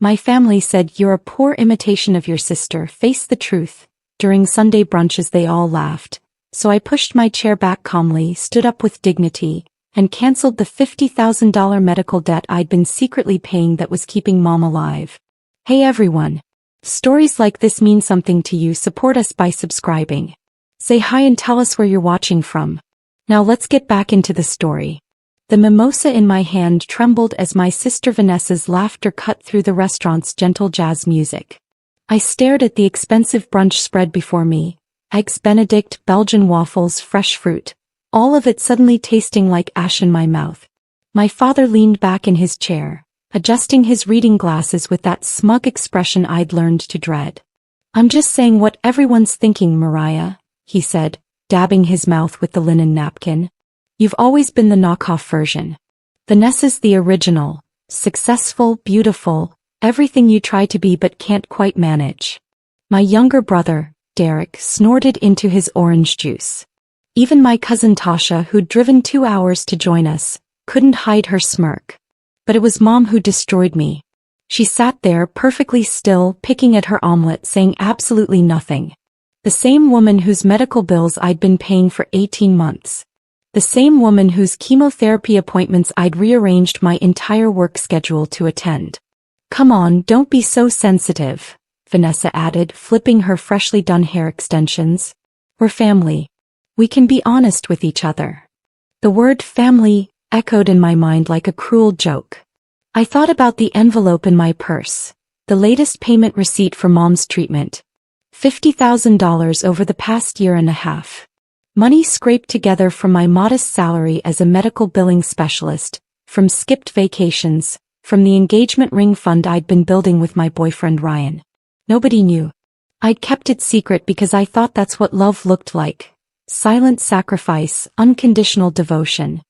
My family said you're a poor imitation of your sister, face the truth. During Sunday brunches they all laughed. So I pushed my chair back calmly, stood up with dignity, and canceled the $50,000 medical debt I'd been secretly paying that was keeping Mom alive. Hey everyone. Stories like this mean something to you. Support us by subscribing. Say hi and tell us where you're watching from. Now let's get back into the story. The mimosa in my hand trembled as my sister Vanessa's laughter cut through the restaurant's gentle jazz music. I stared at the expensive brunch spread before me. Eggs Benedict, Belgian waffles, fresh fruit. All of it suddenly tasting like ash in my mouth. My father leaned back in his chair, adjusting his reading glasses with that smug expression I'd learned to dread. I'm just saying what everyone's thinking, Mariah, he said, dabbing his mouth with the linen napkin. You've always been the knockoff version. Vanessa's the original, successful, beautiful, everything you try to be but can't quite manage. My younger brother, Derek, snorted into his orange juice. Even my cousin Tasha, who'd driven 2 hours to join us, couldn't hide her smirk. But it was Mom who destroyed me. She sat there perfectly still, picking at her omelet, saying absolutely nothing. The same woman whose medical bills I'd been paying for 18 months. The same woman whose chemotherapy appointments I'd rearranged my entire work schedule to attend. Come on, don't be so sensitive, Vanessa added, flipping her freshly done hair extensions. We're family. We can be honest with each other. The word family echoed in my mind like a cruel joke. I thought about the envelope in my purse, the latest payment receipt for Mom's treatment. $50,000 over the past year and a half. Money scraped together from my modest salary as a medical billing specialist, from skipped vacations, from the engagement ring fund I'd been building with my boyfriend Ryan. Nobody knew. I'd kept it secret because I thought that's what love looked like. Silent sacrifice, unconditional devotion.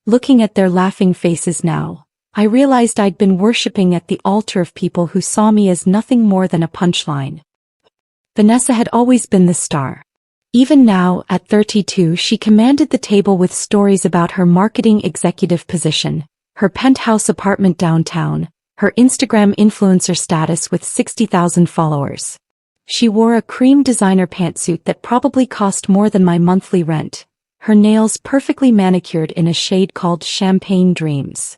Looking at their laughing faces now, I realized I'd been worshipping at the altar of people who saw me as nothing more than a punchline. Vanessa had always been the star. Even now, at 32, she commanded the table with stories about her marketing executive position, her penthouse apartment downtown, her Instagram influencer status with 60,000 followers. She wore a cream designer pantsuit that probably cost more than my monthly rent, her nails perfectly manicured in a shade called Champagne Dreams.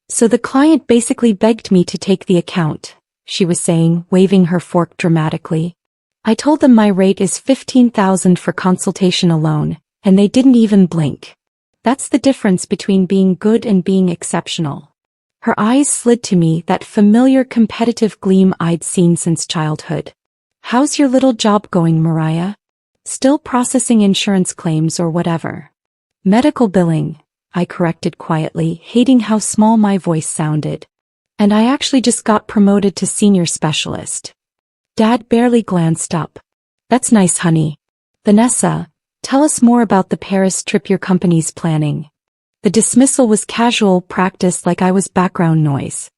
So the client basically begged me to take the account, she was saying, waving her fork dramatically. I told them my rate is $15,000 for consultation alone, and they didn't even blink. That's the difference between being good and being exceptional. Her eyes slid to me, that familiar competitive gleam I'd seen since childhood. How's your little job going, Mariah? Still processing insurance claims or whatever? Medical billing, I corrected quietly, hating how small my voice sounded. And I actually just got promoted to senior specialist. Dad barely glanced up. That's nice, honey. Vanessa, tell us more about the Paris trip your company's planning. The dismissal was casual practice, like I was background noise.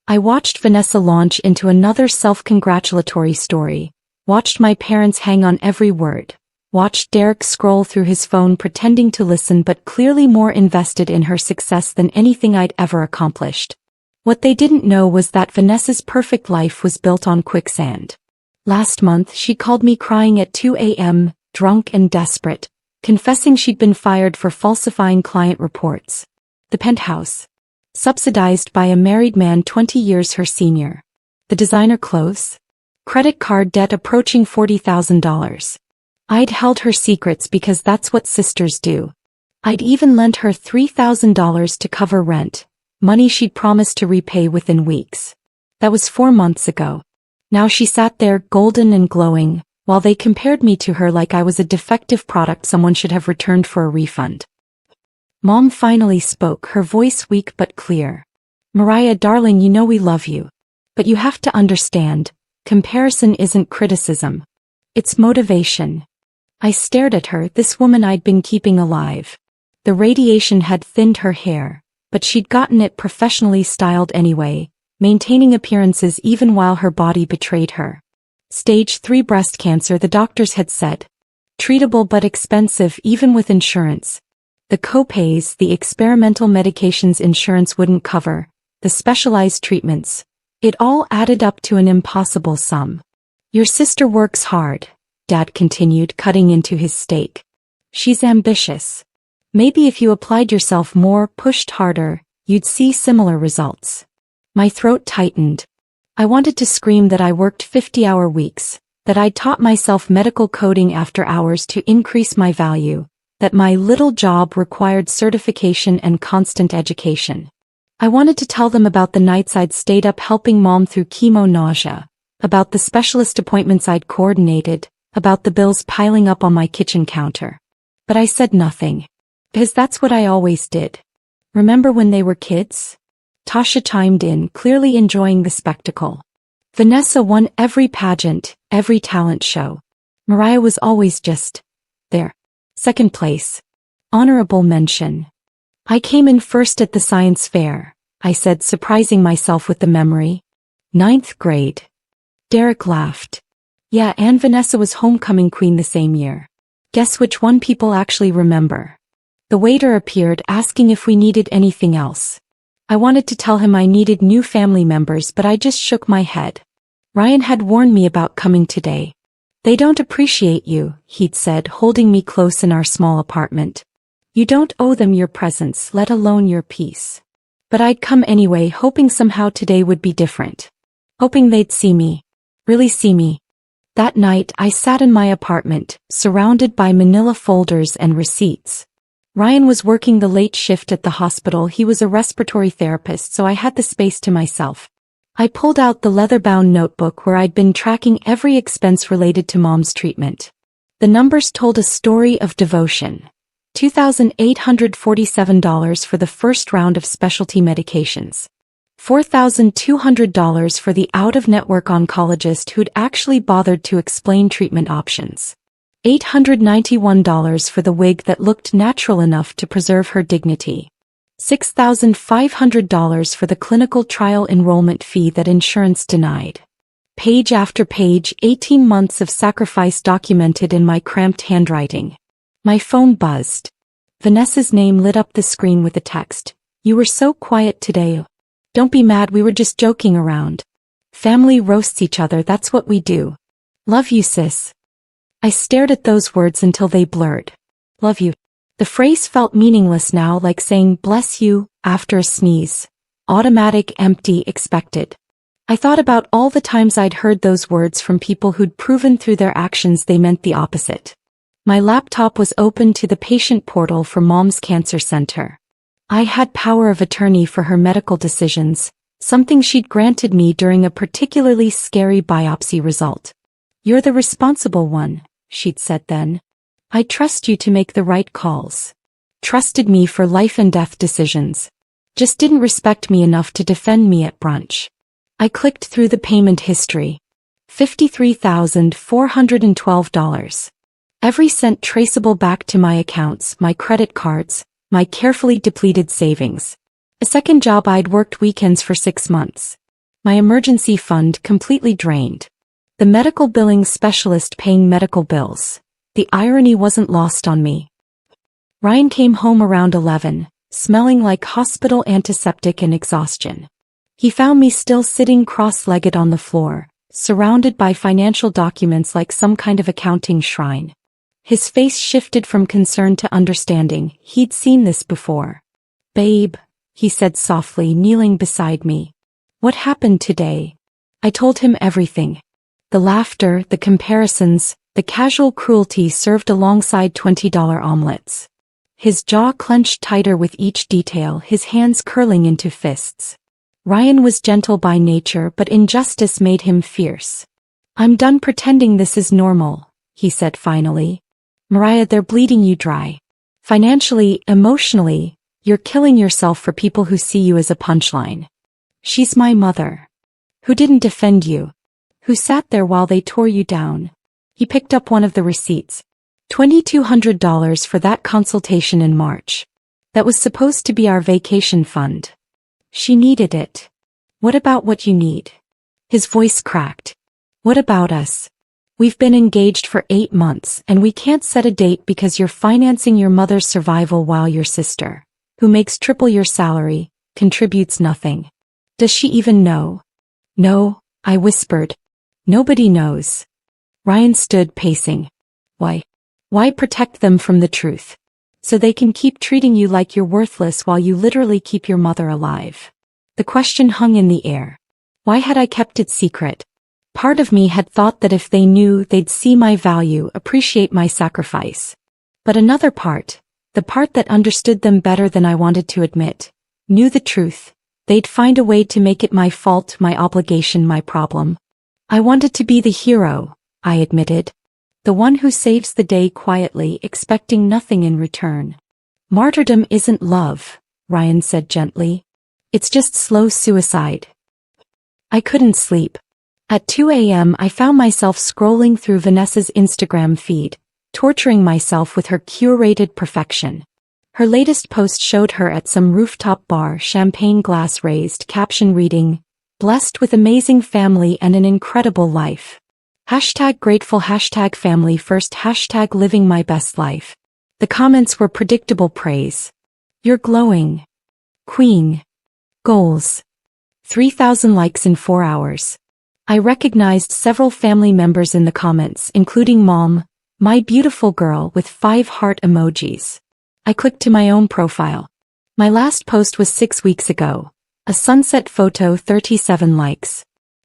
I watched Vanessa launch into another self-congratulatory story, watched my parents hang on every word, watched Derek scroll through his phone pretending to listen but clearly more invested in her success than anything I'd ever accomplished. What they didn't know was that Vanessa's perfect life was built on quicksand. Last month she called me crying at 2 a.m., drunk and desperate, confessing she'd been fired for falsifying client reports. The penthouse. Subsidized by a married man 20 years her senior. The designer clothes. Credit card debt approaching $40,000. I'd held her secrets because that's what sisters do. I'd even lent her $3,000 to cover rent, money she'd promised to repay within weeks. That was 4 months ago. Now she sat there, golden and glowing, while they compared me to her like I was a defective product someone should have returned for a refund. Mom finally spoke, her voice weak but clear. Mariah, darling, you know we love you. But you have to understand, comparison isn't criticism. It's motivation. I stared at her, this woman I'd been keeping alive. The radiation had thinned her hair, but she'd gotten it professionally styled anyway, maintaining appearances even while her body betrayed her. Stage 3 breast cancer, the doctors had said. Treatable but expensive even with insurance. The co-pays, the experimental medications insurance wouldn't cover, the specialized treatments, It all added up to an impossible sum. Your sister works hard, Dad continued, cutting into his steak. She's ambitious. Maybe if you applied yourself more, pushed harder, you'd see similar results. My throat tightened. I wanted to scream that I worked 50-hour weeks, that I'd taught myself medical coding after hours to increase my value, that my little job required certification and constant education. I wanted to tell them about the nights I'd stayed up helping Mom through chemo nausea, about the specialist appointments I'd coordinated, about the bills piling up on my kitchen counter. But I said nothing. Because that's what I always did. Remember when they were kids? Tasha chimed in, clearly enjoying the spectacle. Vanessa won every pageant, every talent show. Mariah was always just there. Second place. Honorable mention. I came in first at the science fair, I said, surprising myself with the memory. 9th grade. Derek laughed. Yeah, and Vanessa was homecoming queen the same year. Guess which one people actually remember? The waiter appeared, asking if we needed anything else. I wanted to tell him I needed new family members, but I just shook my head. Ryan had warned me about coming today. They don't appreciate you, he'd said, holding me close in our small apartment. You don't owe them your presence, let alone your peace. But I'd come anyway, hoping somehow today would be different. Hoping they'd see me. Really see me. That night, I sat in my apartment, surrounded by manila folders and receipts. Ryan was working the late shift at the hospital. He was a respiratory therapist, so I had the space to myself. I pulled out the leather-bound notebook where I'd been tracking every expense related to Mom's treatment. The numbers told a story of devotion. $2,847 for the first round of specialty medications. $4,200 for the out-of-network oncologist who'd actually bothered to explain treatment options. $891 for the wig that looked natural enough to preserve her dignity. $6,500 for the clinical trial enrollment fee that insurance denied. Page after page, 18 months of sacrifice documented in my cramped handwriting. My phone buzzed. Vanessa's name lit up the screen with a text. You were so quiet today. Don't be mad, we were just joking around. Family roasts each other, that's what we do. Love you, sis. I stared at those words until they blurred. Love you. The phrase felt meaningless now, like saying bless you after a sneeze. Automatic, empty, expected. I thought about all the times I'd heard those words from people who'd proven through their actions they meant the opposite. My laptop was open to the patient portal for Mom's cancer center. I had power of attorney for her medical decisions, something she'd granted me during a particularly scary biopsy result. You're the responsible one, she'd said then. I trust you to make the right calls. Trusted me for life and death decisions. Just didn't respect me enough to defend me at brunch. I clicked through the payment history. $53,412. Every cent traceable back to my accounts, my credit cards, my carefully depleted savings. A second job, I'd worked weekends for 6 months. My emergency fund completely drained. The medical billing specialist paying medical bills. The irony wasn't lost on me. Ryan came home around 11, smelling like hospital antiseptic and exhaustion. He found me still sitting cross-legged on the floor, surrounded by financial documents like some kind of accounting shrine. His face shifted from concern to understanding. He'd seen this before. Babe, he said softly, kneeling beside me. What happened today? I told him everything. The laughter, the comparisons, the casual cruelty served alongside $20 omelets. His jaw clenched tighter with each detail, his hands curling into fists. Ryan was gentle by nature, but injustice made him fierce. I'm done pretending this is normal, he said finally. Mariah, they're bleeding you dry. Financially, emotionally, you're killing yourself for people who see you as a punchline. She's my mother. Who didn't defend you. Who sat there while they tore you down. He picked up one of the receipts. $2,200 for that consultation in March. That was supposed to be our vacation fund. She needed it. What about what you need? His voice cracked. What about us? We've been engaged for 8 months and we can't set a date because you're financing your mother's survival while your sister, who makes triple your salary, contributes nothing. Does she even know? No, I whispered. Nobody knows. Ryan stood pacing. Why? Why protect them from the truth? So they can keep treating you like you're worthless while you literally keep your mother alive. The question hung in the air. Why had I kept it secret? Part of me had thought that if they knew, they'd see my value, appreciate my sacrifice. But another part, the part that understood them better than I wanted to admit, knew the truth. They'd find a way to make it my fault, my obligation, my problem. I wanted to be the hero, I admitted. The one who saves the day quietly, expecting nothing in return. Martyrdom isn't love, Ryan said gently. It's just slow suicide. I couldn't sleep. At 2 a.m. I found myself scrolling through Vanessa's Instagram feed, torturing myself with her curated perfection. Her latest post showed her at some rooftop bar, champagne glass raised, caption reading, "Blessed with amazing family and an incredible life. #grateful, #family first, #living my best life." The comments were predictable praise. "You're glowing. Queen. Goals. 3,000 likes in 4 hours. I recognized several family members in the comments, including Mom, my beautiful girl, with 5 heart emojis. I clicked to my own profile. My last post was 6 weeks ago. A sunset photo, 37 likes.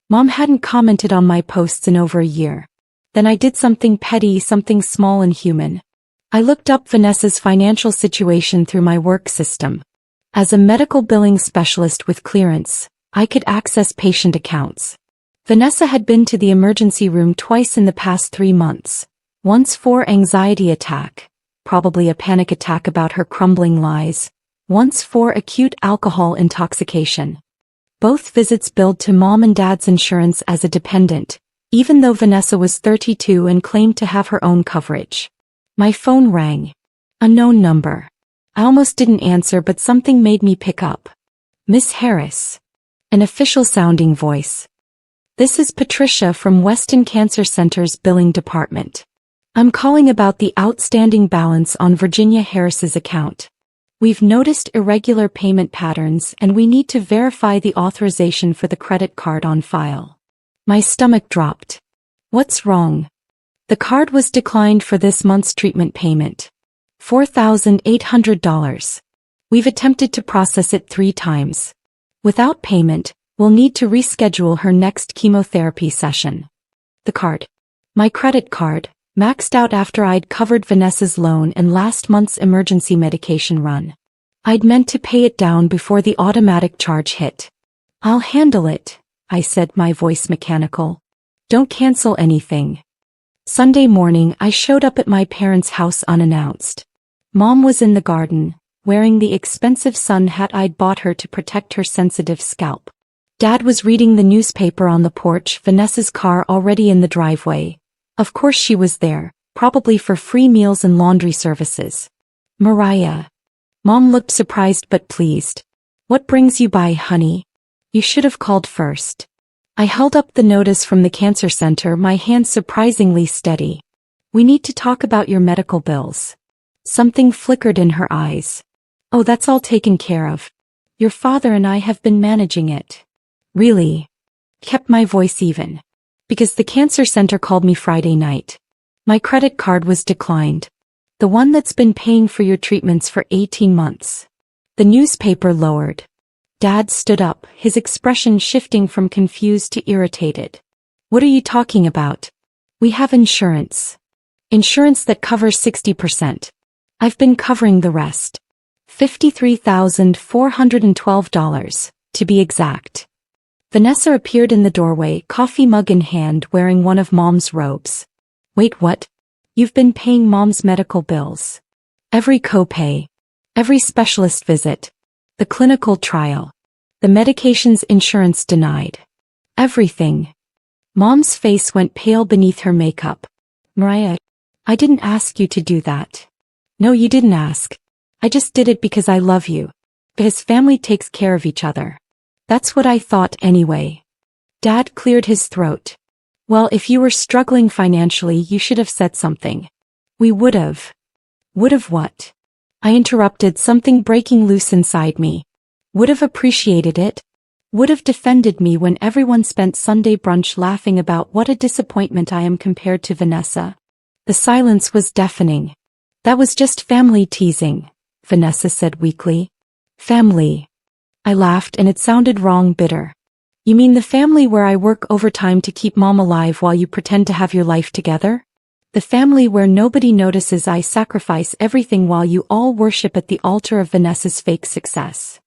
Mom hadn't commented on my posts in over a year. Then I did something petty, something small and human. I looked up Vanessa's financial situation through my work system. As a medical billing specialist with clearance, I could access patient accounts. Vanessa had been to the emergency room twice in the past 3 months. Once for anxiety attack, probably a panic attack about her crumbling lies. Once for acute alcohol intoxication. Both visits billed to Mom and Dad's insurance as a dependent, even though Vanessa was 32 and claimed to have her own coverage. My phone rang. Unknown number. I almost didn't answer, but something made me pick up. "Miss Harris." An official-sounding voice. "This is Patricia from Weston Cancer Center's billing department. I'm calling about the outstanding balance on Virginia Harris's account. We've noticed irregular payment patterns and we need to verify the authorization for the credit card on file." My stomach dropped. "What's wrong?" "The card was declined for this month's treatment payment. $4,800. We've attempted to process it 3 times. Without payment, we'll need to reschedule her next chemotherapy session." The card. My credit card, maxed out after I'd covered Vanessa's loan and last month's emergency medication run. I'd meant to pay it down before the automatic charge hit. "I'll handle it," I said, my voice mechanical. "Don't cancel anything." Sunday morning, I showed up at my parents' house unannounced. Mom was in the garden, wearing the expensive sun hat I'd bought her to protect her sensitive scalp. Dad was reading the newspaper on the porch, Vanessa's car already in the driveway. Of course she was there, probably for free meals and laundry services. "Mariah." Mom looked surprised but pleased. "What brings you by, honey? You should have called first." I held up the notice from the cancer center, my hand surprisingly steady. "We need to talk about your medical bills." Something flickered in her eyes. "Oh, that's all taken care of. Your father and I have been managing it." "Really?" Kept my voice even. "Because the cancer center called me Friday night. My credit card was declined. The one that's been paying for your treatments for 18 months. The newspaper lowered. Dad stood up, his expression shifting from confused to irritated. "What are you talking about? We have insurance. Insurance that covers 60%. I've been covering the rest. $53,412, to be exact." Vanessa appeared in the doorway, coffee mug in hand, wearing one of Mom's robes. "Wait, what? You've been paying Mom's medical bills. Every copay. Every specialist visit. The clinical trial. The medications insurance denied. Everything." Mom's face went pale beneath her makeup. "Mariah, I didn't ask you to do that." "No, you didn't ask. I just did it because I love you. Because family takes care of each other. That's what I thought anyway." Dad cleared his throat. "Well, if you were struggling financially, you should have said something. We would have." "Would have what?" I interrupted, something breaking loose inside me. "Would have appreciated it. Would have defended me when everyone spent Sunday brunch laughing about what a disappointment I am compared to Vanessa. The silence was deafening. That was just family teasing, Vanessa said weakly. Family. I laughed and it sounded wrong, bitter. You mean the family where I work overtime to keep mom alive while you pretend to have your life together? The family where nobody notices I sacrifice everything while you all worship at the altar of Vanessa's fake success.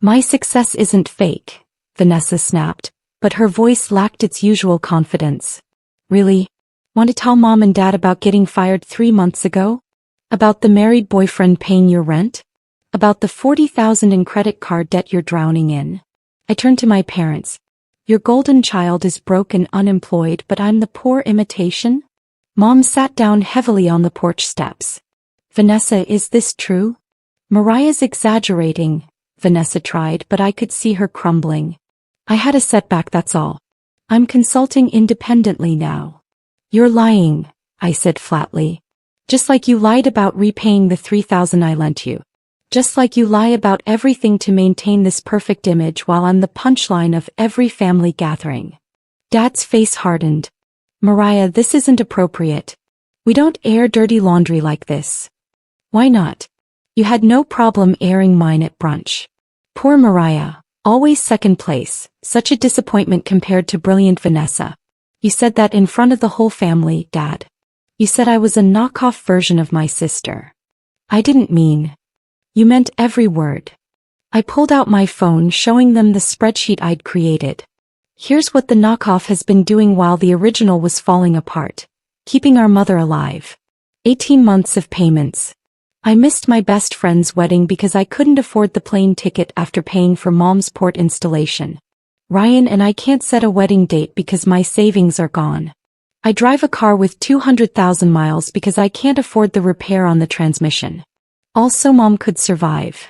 My success isn't fake, Vanessa snapped, but her voice lacked its usual confidence. Really? Want to tell mom and dad about getting fired 3 months ago? About the married boyfriend paying your rent? About the $40,000 in credit card debt you're drowning in? I turned to my parents. Your golden child is broke and unemployed, but I'm the poor imitation? Mom sat down heavily on the porch steps. Vanessa, is this true? Mariah's exaggerating, Vanessa tried, but I could see her crumbling. I had a setback, that's all. I'm consulting independently now. You're lying, I said flatly. Just like you lied about repaying the $3,000 I lent you. Just like you lie about everything to maintain this perfect image while I'm the punchline of every family gathering. Dad's face hardened. Mariah, this isn't appropriate. We don't air dirty laundry like this. Why not? You had no problem airing mine at brunch. Poor Mariah, always second place, such a disappointment compared to brilliant Vanessa. You said that in front of the whole family, Dad. You said I was a knockoff version of my sister. I didn't mean. You meant every word. I pulled out my phone, showing them the spreadsheet I'd created. Here's what the knockoff has been doing while the original was falling apart. Keeping our mother alive. 18 months of payments. I missed my best friend's wedding because I couldn't afford the plane ticket after paying for mom's port installation. Ryan and I can't set a wedding date because my savings are gone. I drive a car with 200,000 miles because I can't afford the repair on the transmission. Also, mom could survive.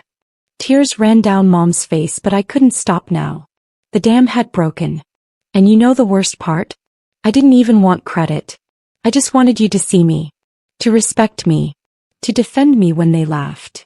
Tears ran down mom's face, but I couldn't stop now. The dam had broken. And you know the worst part? I didn't even want credit. I just wanted you to see me. To respect me. To defend me when they laughed.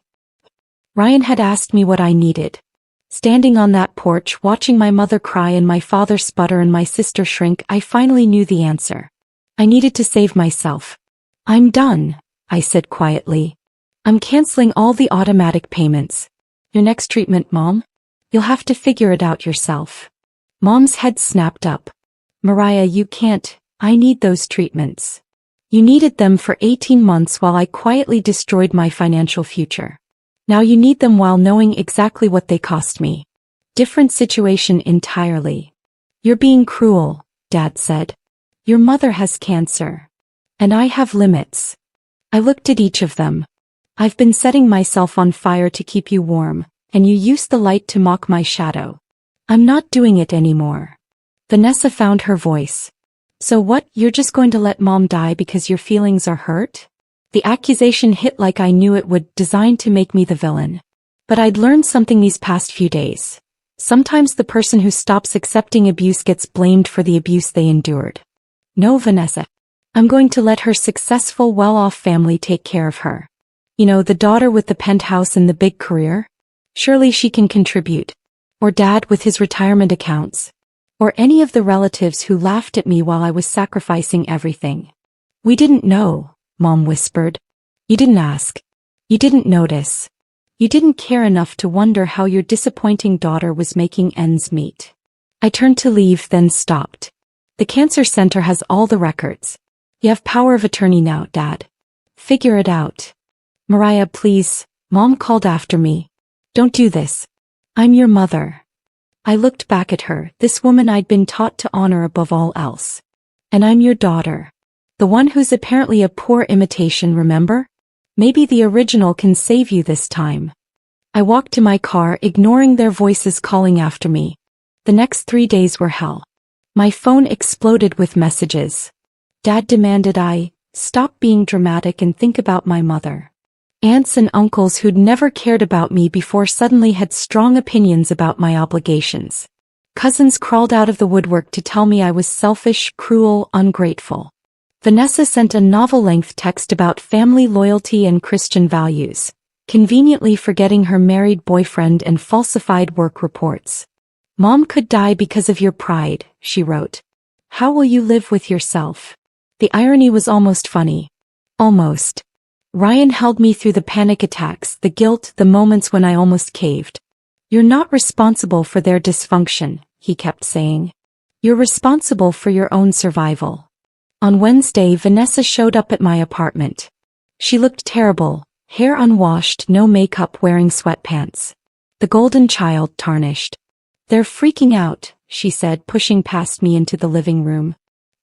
Ryan had asked me what I needed. Standing on that porch, watching my mother cry and my father sputter and my sister shrink, I finally knew the answer. I needed to save myself. I'm done, I said quietly. I'm canceling all the automatic payments. Your next treatment, Mom? You'll have to figure it out yourself. Mom's head snapped up. Mariah, you can't. I need those treatments. You needed them for 18 months while I quietly destroyed my financial future. Now you need them while knowing exactly what they cost me. Different situation entirely. You're being cruel, Dad said. Your mother has cancer. And I have limits. I looked at each of them. I've been setting myself on fire to keep you warm, and you used the light to mock my shadow. I'm not doing it anymore. Vanessa found her voice. So what, you're just going to let Mom die because your feelings are hurt? The accusation hit like I knew it would, designed to make me the villain. But I'd learned something these past few days. Sometimes the person who stops accepting abuse gets blamed for the abuse they endured. No, Vanessa. I'm going to let her successful, well-off family take care of her. You know, the daughter with the penthouse and the big career? Surely she can contribute. Or Dad with his retirement accounts. Or any of the relatives who laughed at me while I was sacrificing everything. We didn't know, Mom whispered. You didn't ask. You didn't notice. You didn't care enough to wonder how your disappointing daughter was making ends meet. I turned to leave, then stopped. The cancer center has all the records. You have power of attorney now, Dad. Figure it out. Mariah, please, Mom called after me. Don't do this. I'm your mother. I looked back at her, this woman I'd been taught to honor above all else. And I'm your daughter. The one who's apparently a poor imitation, remember? Maybe the original can save you this time. I walked to my car, ignoring their voices calling after me. The next 3 days were hell. My phone exploded with messages. Dad demanded I stop being dramatic and think about my mother. Aunts and uncles who'd never cared about me before suddenly had strong opinions about my obligations. Cousins crawled out of the woodwork to tell me I was selfish, cruel, ungrateful. Vanessa sent a novel-length text about family loyalty and Christian values, conveniently forgetting her married boyfriend and falsified work reports. Mom could die because of your pride, she wrote. How will you live with yourself? The irony was almost funny. Almost. Ryan held me through the panic attacks, the guilt, the moments when I almost caved. You're not responsible for their dysfunction, he kept saying. You're responsible for your own survival. On Wednesday, Vanessa showed up at my apartment. She looked terrible, hair unwashed, no makeup, wearing sweatpants. The golden child tarnished. They're freaking out, she said, pushing past me into the living room.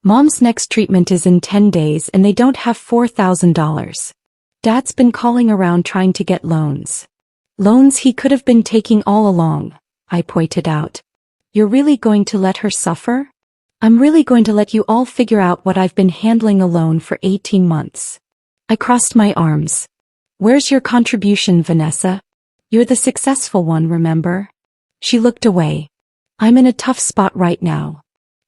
Mom's next treatment is in 10 days and they don't have $4,000. Dad's been calling around trying to get loans. Loans he could have been taking all along, I pointed out. You're really going to let her suffer? I'm really going to let you all figure out what I've been handling alone for 18 months. I crossed my arms. Where's your contribution, Vanessa? You're the successful one, remember? She looked away. I'm in a tough spot right now.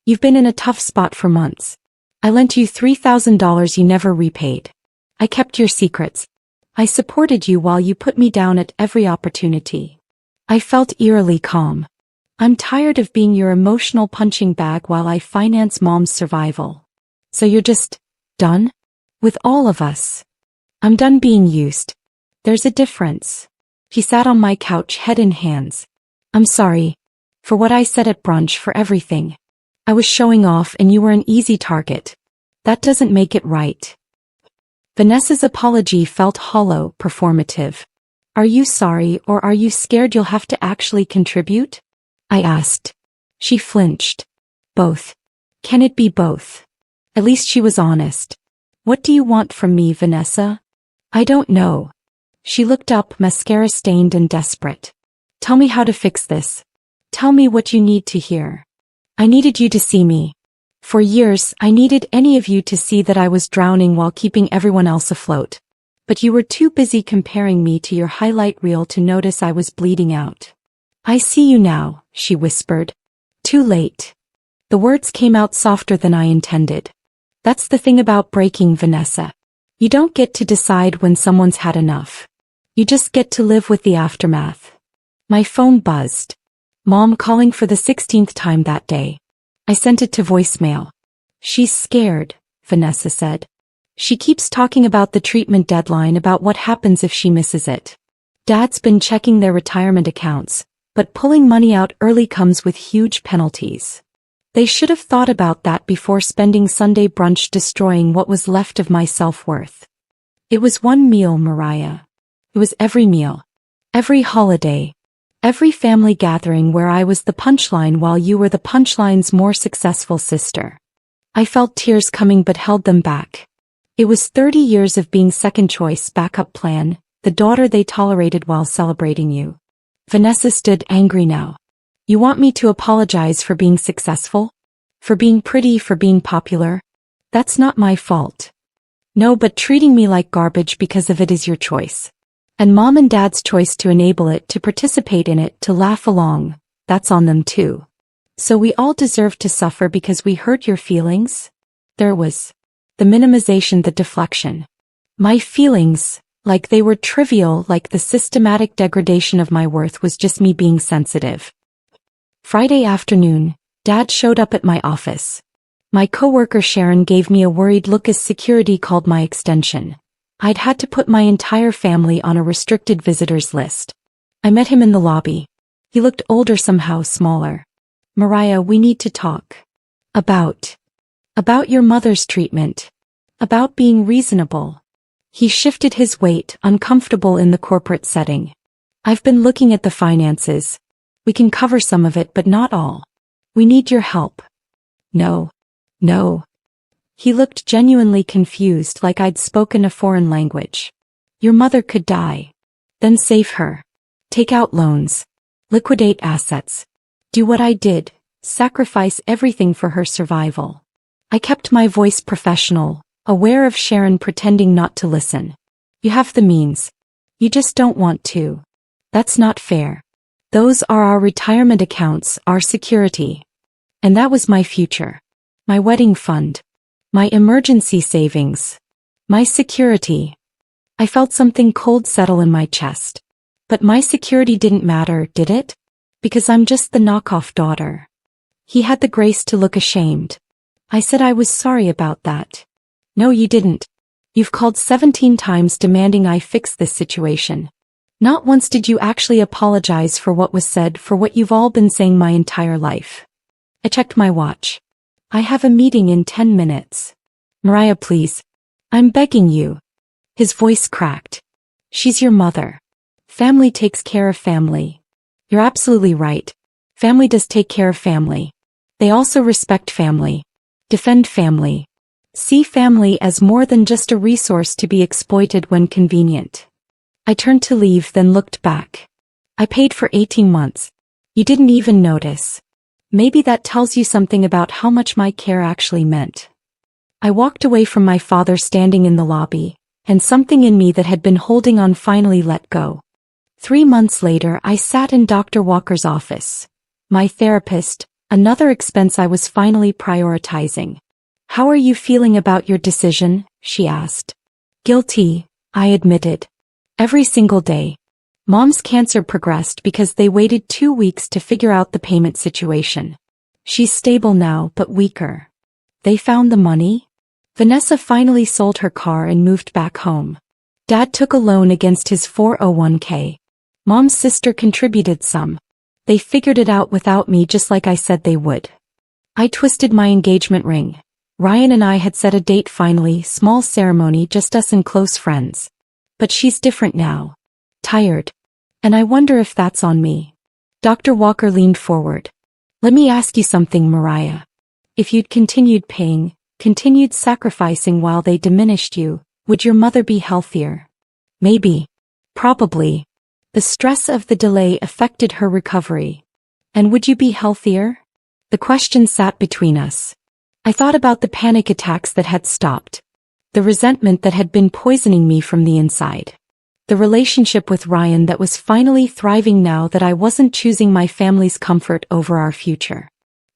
You've been in a tough spot for months. I lent you $3,000 you never repaid. I kept your secrets. I supported you while you put me down at every opportunity. I felt eerily calm. I'm tired of being your emotional punching bag while I finance Mom's survival. So you're just done? With all of us? I'm done being used. There's a difference. He sat on my couch, head in hands. I'm sorry. For what I said at brunch, for everything. I was showing off and you were an easy target. That doesn't make it right. Vanessa's apology felt hollow, performative. Are you sorry or are you scared you'll have to actually contribute? I asked. She flinched. Both. Can it be both? At least she was honest. What do you want from me, Vanessa? I don't know. She looked up, mascara stained and desperate. Tell me how to fix this. Tell me what you need to hear. I needed you to see me. For years, I needed any of you to see that I was drowning while keeping everyone else afloat. But you were too busy comparing me to your highlight reel to notice I was bleeding out. I see you now, she whispered. Too late. The words came out softer than I intended. That's the thing about breaking, Vanessa. You don't get to decide when someone's had enough. You just get to live with the aftermath. My phone buzzed. Mom calling for the 16th time that day. I sent it to voicemail. She's scared, Vanessa said. She keeps talking about the treatment deadline, about what happens if she misses it. Dad's been checking their retirement accounts, but pulling money out early comes with huge penalties. They should have thought about that before spending Sunday brunch destroying what was left of my self-worth. It was one meal, Mariah. It was every meal. Every holiday. Every family gathering where I was the punchline while you were the punchline's more successful sister. I felt tears coming but held them back. It was 30 years of being second choice, backup plan, the daughter they tolerated while celebrating you. Vanessa stood angry now. You want me to apologize for being successful? For being pretty, for being popular? That's not my fault. No, but treating me like garbage because of it is your choice. And Mom and Dad's choice to enable it, to participate in it, to laugh along, that's on them too. So we all deserve to suffer because we hurt your feelings? There was the minimization, the deflection. My feelings, like they were trivial, like the systematic degradation of my worth was just me being sensitive. Friday afternoon, Dad showed up at my office. My coworker Sharon gave me a worried look as security called my extension. I'd had to put my entire family on a restricted visitors list. I met him in the lobby. He looked older, somehow smaller. Mariah, we need to talk. About your mother's treatment. About being reasonable. He shifted his weight, uncomfortable in the corporate setting. I've been looking at the finances. We can cover some of it, but not all. We need your help. No. He looked genuinely confused, like I'd spoken a foreign language. Your mother could die. Then save her. Take out loans. Liquidate assets. Do what I did. Sacrifice everything for her survival. I kept my voice professional, aware of Sharon pretending not to listen. You have the means. You just don't want to. That's not fair. Those are our retirement accounts, our security. And that was my future. My wedding fund. My emergency savings. My security. I felt something cold settle in my chest. But my security didn't matter, did it? Because I'm just the knockoff daughter. He had the grace to look ashamed. I said I was sorry about that. No, you didn't. You've called 17 times demanding I fix this situation. Not once did you actually apologize for what was said, for what you've all been saying my entire life. I checked my watch. I have a meeting in 10 minutes. Mariah, please. I'm begging you. His voice cracked. She's your mother. Family takes care of family. You're absolutely right. Family does take care of family. They also respect family. Defend family. See family as more than just a resource to be exploited when convenient. I turned to leave, then looked back. I paid for 18 months. You didn't even notice. Maybe that tells you something about how much my care actually meant. I walked away from my father standing in the lobby, and something in me that had been holding on finally let go. 3 months later, I sat in Dr. Walker's office. My therapist, another expense I was finally prioritizing. How are you feeling about your decision? She asked. Guilty, I admitted. Every single day. Mom's cancer progressed because they waited 2 weeks to figure out the payment situation. She's stable now, but weaker. They found the money? Vanessa finally sold her car and moved back home. Dad took a loan against his 401k. Mom's sister contributed some. They figured it out without me, just like I said they would. I twisted my engagement ring. Ryan and I had set a date finally, small ceremony, just us and close friends. But she's different now. Tired. And I wonder if that's on me. Dr. Walker leaned forward. Let me ask you something, Mariah. If you'd continued paying, continued sacrificing while they diminished you, would your mother be healthier? Maybe. Probably. The stress of the delay affected her recovery. And would you be healthier? The question sat between us. I thought about the panic attacks that had stopped. The resentment that had been poisoning me from the inside. The relationship with Ryan that was finally thriving now that I wasn't choosing my family's comfort over our future.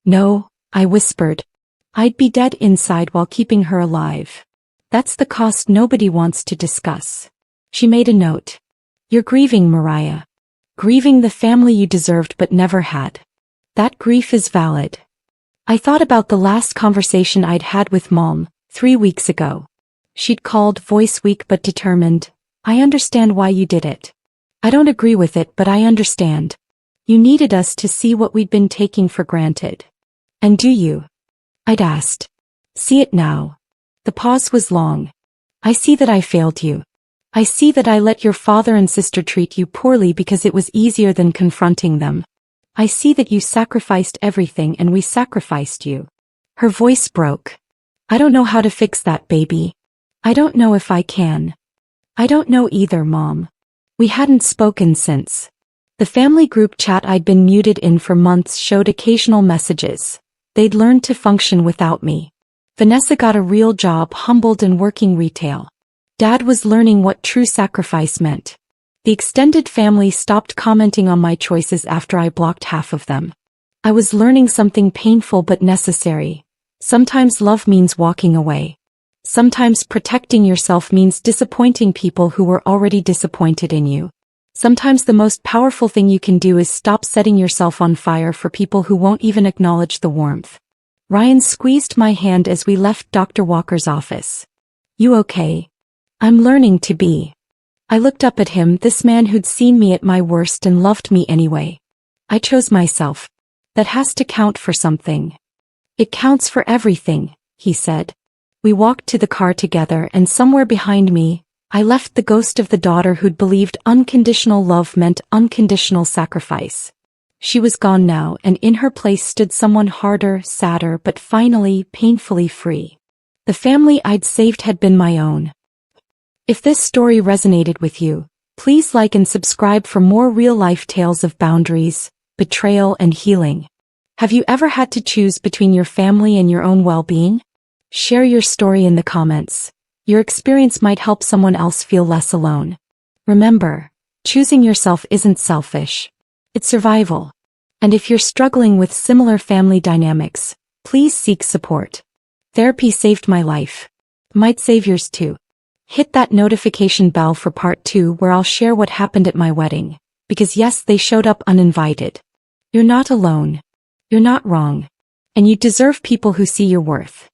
No, I whispered. I'd be dead inside while keeping her alive. That's the cost nobody wants to discuss. She made a note. You're grieving, Mariah. Grieving the family you deserved but never had. That grief is valid. I thought about the last conversation I'd had with Mom, 3 weeks ago. She'd called, voice weak but determined. I understand why you did it. I don't agree with it, but I understand. You needed us to see what we'd been taking for granted. And do you? I'd asked. See it now. The pause was long. I see that I failed you. I see that I let your father and sister treat you poorly because it was easier than confronting them. I see that you sacrificed everything and we sacrificed you. Her voice broke. I don't know how to fix that, baby. I don't know if I can. I don't know either, Mom. We hadn't spoken since. The family group chat I'd been muted in for months showed occasional messages. They'd learned to function without me. Vanessa got a real job, humbled and working retail. Dad was learning what true sacrifice meant. The extended family stopped commenting on my choices after I blocked half of them. I was learning something painful but necessary. Sometimes love means walking away. Sometimes protecting yourself means disappointing people who were already disappointed in you. Sometimes the most powerful thing you can do is stop setting yourself on fire for people who won't even acknowledge the warmth. Ryan squeezed my hand as we left Dr. Walker's office. You okay? I'm learning to be. I looked up at him, this man who'd seen me at my worst and loved me anyway. I chose myself. That has to count for something. It counts for everything, he said. We walked to the car together, and somewhere behind me, I left the ghost of the daughter who'd believed unconditional love meant unconditional sacrifice. She was gone now, and in her place stood someone harder, sadder, but finally, painfully free. The family I'd saved had been my own. If this story resonated with you, please like and subscribe for more real-life tales of boundaries, betrayal, and healing. Have you ever had to choose between your family and your own well-being? Share your story in the comments. Your experience might help someone else feel less alone. Remember, choosing yourself isn't selfish. It's survival. And if you're struggling with similar family dynamics, please seek support. Therapy saved my life. Might save yours too. Hit that notification bell for part 2 where I'll share what happened at my wedding. Because yes, they showed up uninvited. You're not alone. You're not wrong. And you deserve people who see your worth.